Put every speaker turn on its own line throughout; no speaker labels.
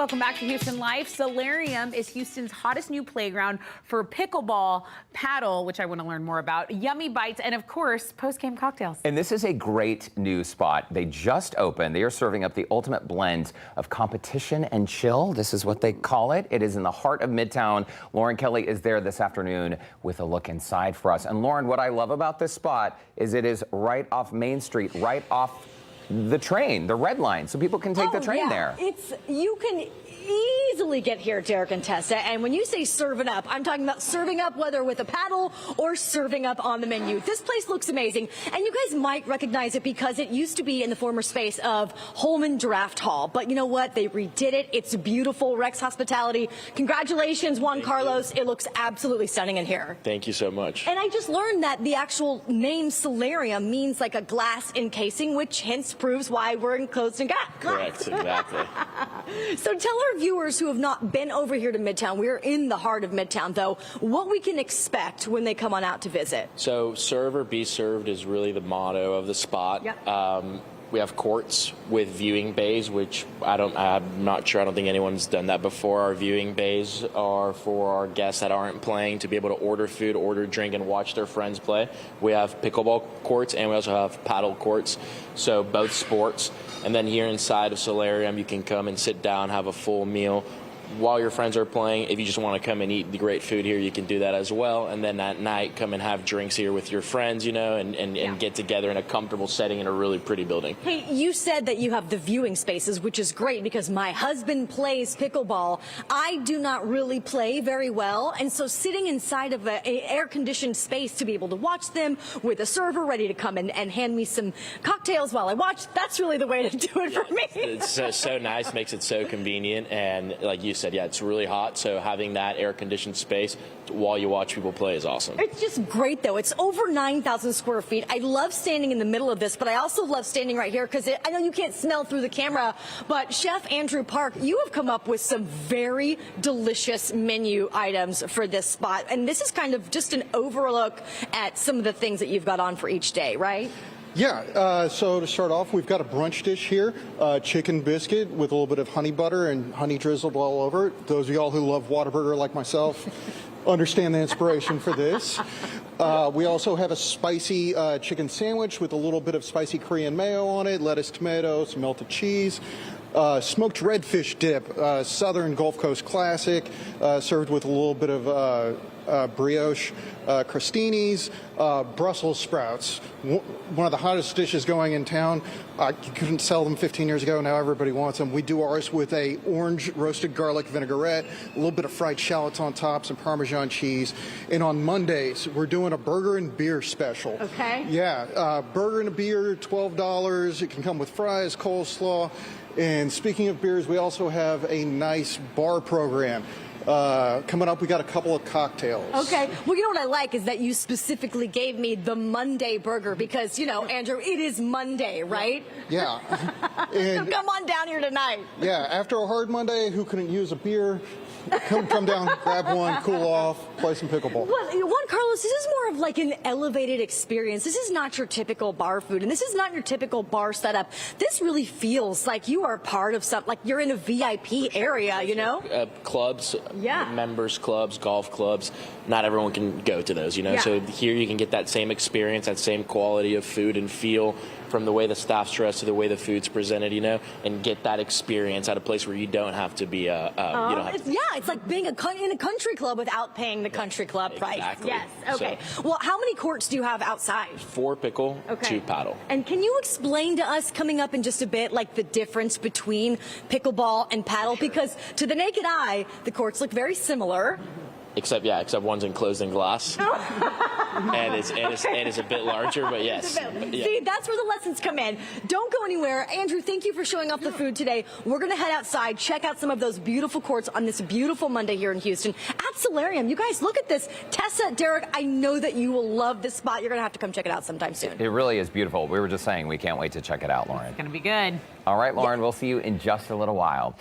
Welcome back to Houston Life. Solarium is Houston's hottest new playground for pickleball, padel, which I want to learn more about, yummy bites, and of course, post-game cocktails.
And this is a great new spot. They just opened. They are serving up the ultimate blend of competition and chill. This is what they call it. It is in the heart of Midtown. Lauren Kelly is there this afternoon with a look inside for us. And Lauren, what I love about this spot is it is right off Main Street, right off the train, the red line, so people can take the train there.
You can easily get here, Derek and Tessa, and when you say serving up, I'm talking about serving up whether with a paddle or serving up on the menu. This place looks amazing, and you guys might recognize it because it used to be in the former space of Holman Draft Hall, but you know what? They redid it. It's beautiful. Rex Hospitality. Congratulations, Juan Carlos. It looks absolutely stunning in here.
Thank you so much.
And I just learned that the actual name Solarium means like a glass encasing, which hence proves why we're enclosed in glass.
Correct, exactly.
So tell our viewers who have not been over here to Midtown, we're in the heart of Midtown though, what we can expect when they come on out to visit.
So serve or be served is really the motto of the spot.
Yep.
We have courts with viewing bays, which I'm not sure, I don't think anyone's done that before. Our viewing bays are for our guests that aren't playing to be able to order food, order drink, and watch their friends play. We have pickleball courts, and we also have paddle courts, so both sports. And then here inside of Solarium, you can come and sit down, have a full meal while your friends are playing. If you just want to come and eat the great food here, you can do that as well. And then at night, come and have drinks here with your friends, you know, and get together in a comfortable setting in a really pretty building.
Hey, you said that you have the viewing spaces, which is great because my husband plays pickleball. I do not really play very well, and so sitting inside of an air-conditioned space to be able to watch them with a server ready to come and hand me some cocktails while I watch, that's really the way to do it for me.
It's so nice, makes it so convenient, and like you said, yeah, it's really hot, so having that air-conditioned space while you watch people play is awesome.
It's just great, though. It's over 9,000 square feet. I love standing in the middle of this, but I also love standing right here because I know you can't smell through the camera, but Chef Andrew Park, you have come up with some very delicious menu items for this spot, and this is kind of just an overlook at some of the things that you've got on for each day, right?
Yeah, so to start off, we've got a brunch dish here, chicken biscuit with a little bit of honey butter and honey drizzled all over it. Those of y'all who love Whataburger like myself understand the inspiration for this. We also have a spicy chicken sandwich with a little bit of spicy Korean mayo on it, lettuce, tomato, some melted cheese. Smoked redfish dip, Southern Gulf Coast classic, served with a little bit of brioche, crostinis, Brussels sprouts. One of the hottest dishes going in town. You couldn't sell them 15 years ago. Now everybody wants them. We do ours with a orange roasted garlic vinaigrette, a little bit of fried shallots on top, some Parmesan cheese. And on Mondays, we're doing a burger and beer special.
Okay.
Yeah, burger and a beer, $12. It can come with fries, coleslaw. And speaking of beers, we also have a nice bar program. Coming up, we got a couple of cocktails.
Okay. Well, you know what I like is that you specifically gave me the Monday burger because, you know, Andrew, it is Monday, right?
Yeah.
So come on down here tonight.
Yeah. After a hard Monday, who couldn't use a beer? Come down, grab one, cool off, play some pickleball.
Well, Juan Carlos, this is more of like an elevated experience. This is not your typical bar food, and this is not your typical bar setup. This really feels like you are part of something, like you're in a VIP area, you know?
Clubs,
yeah.
Members clubs, golf clubs, not everyone can go to those, you know?
Yeah.
So here you can get that same experience, that same quality of food and feel from the way the staff's dressed to the way the food's presented, you know, and get that experience at a place where you don't have to be
it's like being in a country club without paying the country club price.
Exactly.
Yes. Okay.
So,
well, how many courts do you have outside?
4 pickle, 2 paddle.
And can you explain to us, coming up in just a bit, like the difference between pickleball and paddle? Sure. Because to the naked eye, the courts look very similar.
Except one's enclosed in glass, and it's a bit larger, but yes.
Yeah. See, that's where the lessons come in. Don't go anywhere. Andrew, thank you for showing off the food today. We're going to head outside, check out some of those beautiful courts on this beautiful Monday here in Houston at Solarium. You guys, look at this. Tessa, Derek, I know that you will love this spot. You're going to have to come check it out sometime soon.
It really is beautiful. We were just saying we can't wait to check it out, Lauren.
It's going to be good.
All right, Lauren, we'll see you in just a little while.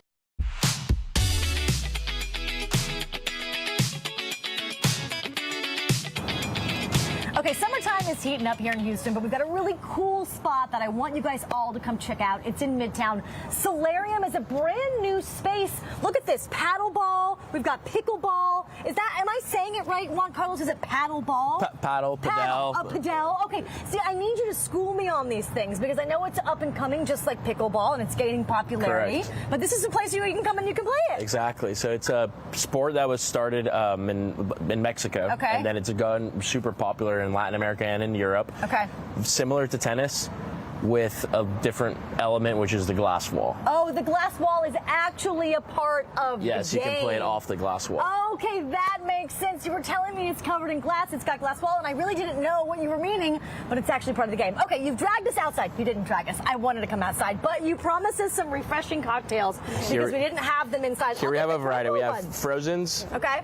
Okay, summertime is It's heating up here in Houston, but we've got a really cool spot that I want you guys all to come check out. It's in Midtown. Solarium is a brand new space. Look at this, paddle ball. We've got pickleball. Am I saying it right, Juan Carlos? Is it paddle ball?
Paddle, padel.
Padel. Okay. See, I need you to school me on these things because I know it's up and coming, just like pickleball, and it's gaining popularity.
Correct.
But this is a place where you can come and you can play it.
Exactly. So it's a sport that was started in Mexico,
Okay.
and then it's gone super popular in Latin America and in Europe.
Okay.
Similar to tennis, with a different element, which is the glass wall.
Oh, the glass wall is actually a part of
Yes,
the
you
game.
can play it off the glass wall.
Okay, that makes sense. You were telling me it's covered in glass, it's got glass wall, and I really didn't know what you were meaning, but it's actually part of the game. Okay, you've dragged us outside. You didn't drag us. I wanted to come outside, but you promised us some refreshing cocktails because we didn't have them inside.
Here we have a variety. We have
ones.
frozens,
Okay.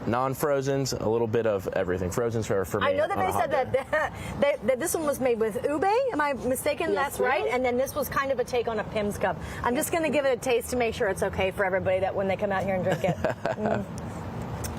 non-frozens, a little bit of everything. Frozens for me.
I know that
on a
they
hot
said
day.
that this one was made with ube. Am I mistaken?
Yes,
That's right.
ma'am.
And then this was kind of a take on a Pim's Cup. I'm just going to give it a taste to make sure it's okay for everybody that when they come out here and drink it.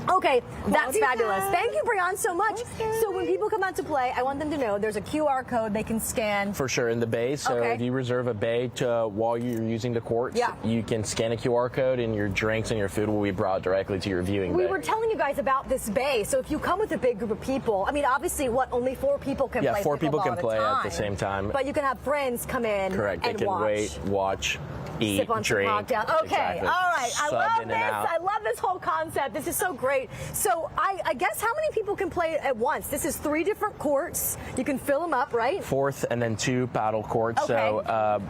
Okay, that's fabulous. Thank you, Brian, so much. So when people come out to play, I want them to know there's a QR code they can scan.
For sure, in the bay. So
Okay.
if you reserve a bay while you're using the courts,
Yeah.
you can scan a QR code and your drinks and your food will be brought directly to your viewing
We
bay.
were telling you guys about this bay. So if you come with a big group of people, I mean, obviously, only 4 people can play
4 people
pickleball
can play
a
at
time.
the same time.
But you can have friends come in
Correct.
and
They can
watch.
wait, watch, eat,
Sip on
drink.
some cocktail. Okay,
Exactly.
all right. I
Sub
love
in
this.
and out.
I love this whole concept. This is so great. So I guess how many people can play at once? This is 3 different courts. You can fill them up, right?
4th and then 2 paddle courts.
Okay.
So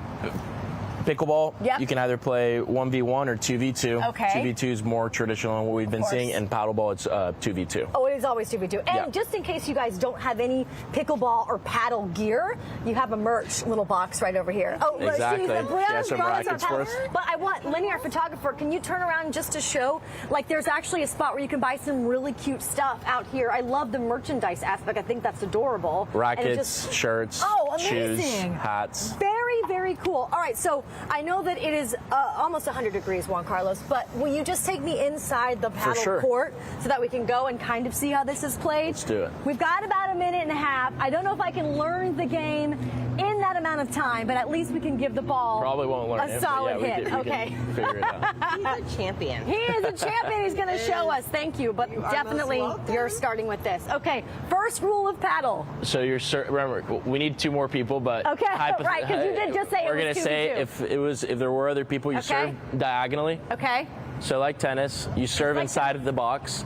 pickleball,
Yep.
you can either play 1v1 or 2v2.
Okay.
2v2 is more traditional than what we've been
course.
seeing, and paddleball it's 2v2.
Oh, it is always 2v2. And
Yeah.
just in case you guys don't have any pickleball or paddle gear, you have a merch little box right over here. Oh,
Exactly.
See, the brand
Yeah, some
draws our
rackets for
paddle.
us.
But I want Lenny, our photographer, can you turn around just to show? Like, there's actually a spot where you can buy some really cute stuff out here. I love the merchandise aspect. I think that's adorable. And it
Rackets,
just-
shirts,
Oh,
shoes,
amazing.
hats.
Very, very cool. All right, so I know that it is almost 100 degrees, Juan Carlos, but will you just take me inside the paddle
sure.
court so that we can go and kind of see how this is played?
Let's do it.
We've got about a minute and a half. I don't know if I can learn the game in that amount of time, but at least we can give the ball
Probably won't learn
a
it, but
solid
yeah,
hit.
we can
Okay.
figure it out.
He's a champion.
He is a champion. He's going to show us. Thank you. But
You are most
definitely
welcome.
you're starting with this. Okay. First rule of paddle.
So remember, we need 2 more people, but
Okay, right, 'cause you did just say it
we're
was
gonna
2v2.
say if there were other people, you
Okay.
serve diagonally.
Okay.
So like tennis, you serve
like
inside of the box,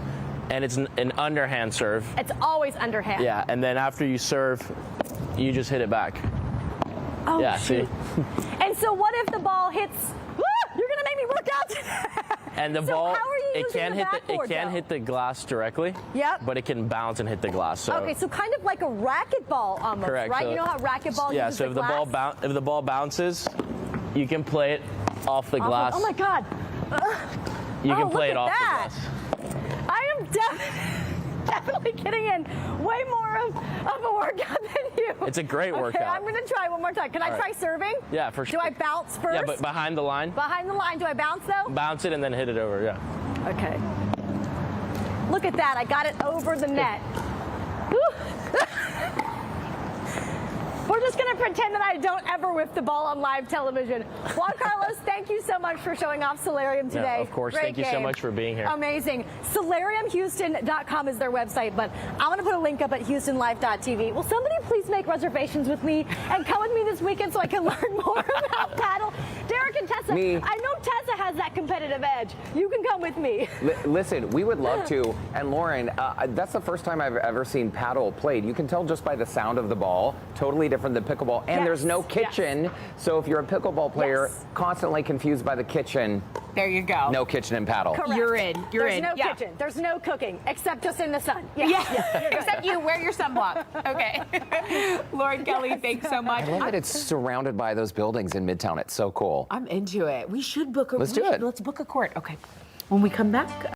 and it's an underhand serve.
It's always underhand.
Yeah, and then after you serve, you just hit it back.
Oh,
Yeah,
shoot.
see?
And so what if the ball hits? Woo! You're going to make me work out.
And the
So
ball,
how are you
it
using
can
the
hit
backboard,
it can
though?
hit the glass directly.
Yep.
But it can bounce and hit the glass. So
Okay, so kind of like a racquetball almost,
correct.
right?
So-
You know how racquetball
yeah.
uses
So
the
if the
glass?
ball bounces, you can play it off the glass.
Oh my God.
You can
Oh,
play
look
it
at
off
that.
the glass.
I am definitely getting in way more of a workout than you.
It's a great
Okay,
workout.
I'm going to try one more time. Can I
All
try
right.
serving?
Yeah, for sure.
Do I bounce first?
Yeah, but behind the line,
Behind the line, do I bounce though?
bounce it and then hit it over. Yeah.
Okay. Look at that. I got it over the net. Whew. We're just going to pretend that I don't ever whip the ball on live television. Juan Carlos, thank you so much for showing off Solarium today.
Yeah, of course.
Great
Thank you so
game.
much for being here.
Amazing. SolariumHouston.com is their website, but I'm going to put a link up at HoustonLife.tv. Will somebody please make reservations with me and come with me this weekend so I can learn more about paddle? Derek and Tessa,
Me.
I know Tessa has that competitive edge. You can come with me.
Listen, we would love to. And Lauren, that's the first time I've ever seen paddle played. You can tell just by the sound of the ball, totally different than pickleball. And
Yes,
there's no
yes.
kitchen. So if you're a pickleball player,
Yes.
constantly confused by the kitchen,
There you go.
no kitchen in paddle.
Correct.
You're in. You're
There's
in.
no
Yeah.
kitchen. There's no cooking, except just in the sun. Yeah.
Yeah.
you're good.
Except you wear your sunblock. Okay. Lauren Kelly, thanks so much.
I love that it's surrounded by those buildings in Midtown. It's so cool.
I'm into it. We should book a
Let's do it.
Let's book a court. Okay. When we come back.